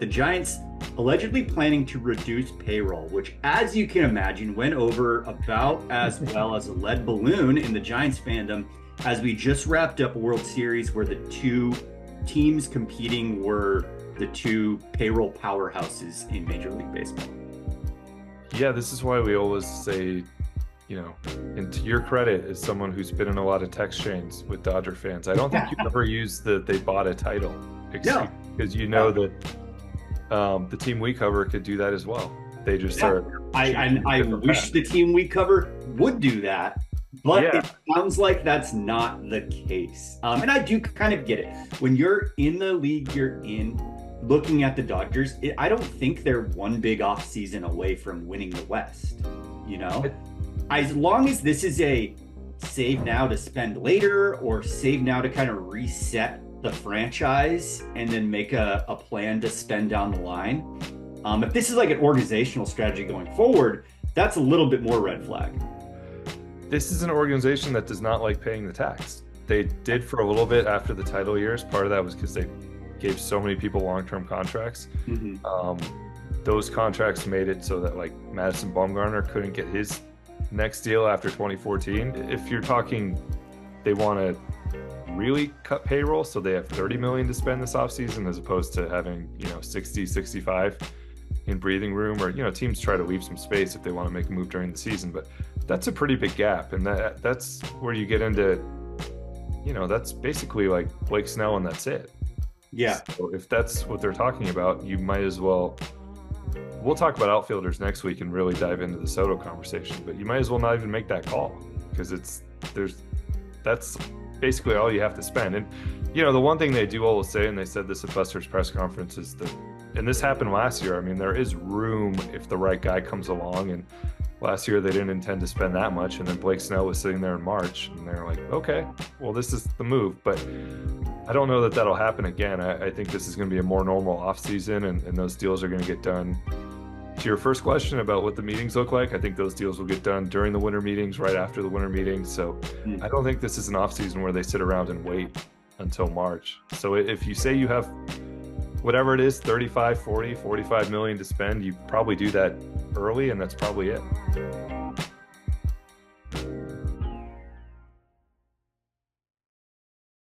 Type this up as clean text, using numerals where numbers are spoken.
The Giants allegedly planning to reduce payroll, which, as you can imagine, went over about as well as a lead balloon in the Giants fandom as we just wrapped up a World Series where the two teams competing were the two payroll powerhouses in Major League Baseball. Yeah, this is why we always say, and to your credit, as someone who's been in a lot of text chains with Dodger fans, I don't think you ever use the "they bought a title" excuse, because that the team we cover could do that as well. They just are. I wish the team we cover would do that, but it sounds like that's not the case. And I do kind of get it. When you're in the league you're in, looking at the Dodgers, I don't think they're one big off season away from winning the West. As long as this is a save now to spend later, or save now to kind of reset the franchise and then make a plan to spend down the line. If this is like an organizational strategy going forward, that's a little bit more red flag. This is an organization that does not like paying the tax. They did for a little bit after the title years. Part of that was because they gave so many people long-term contracts. Those contracts made it so that like Madison Bumgarner couldn't get his next deal after 2014. If you're talking, they want to really cut payroll so they have 30 million to spend this offseason as opposed to having 60, 65 in breathing room, or teams try to leave some space if they want to make a move during the season, but that's a pretty big gap, and that's where you get into that's basically like Blake Snell and that's it. So if that's what they're talking about, you might as well. We'll talk about outfielders next week and really dive into the Soto conversation, but you might as well not even make that call because that's basically all you have to spend. And the one thing they do always say, and they said this at Buster's press conference, is that, and this happened last year, I mean, there is room if the right guy comes along, and last year they didn't intend to spend that much, and then Blake Snell was sitting there in March and they're like, okay, well, this is the move. But I don't know that that'll happen again. I think this is going to be a more normal offseason, and those deals are going to get done. To your first question about what the meetings look like, I think those deals will get done during the winter meetings, right after the winter meetings. So I don't think this is an offseason where they sit around and wait until March. So if you say you have whatever it is, 35, 40, 45 million to spend, you probably do that early, and that's probably it.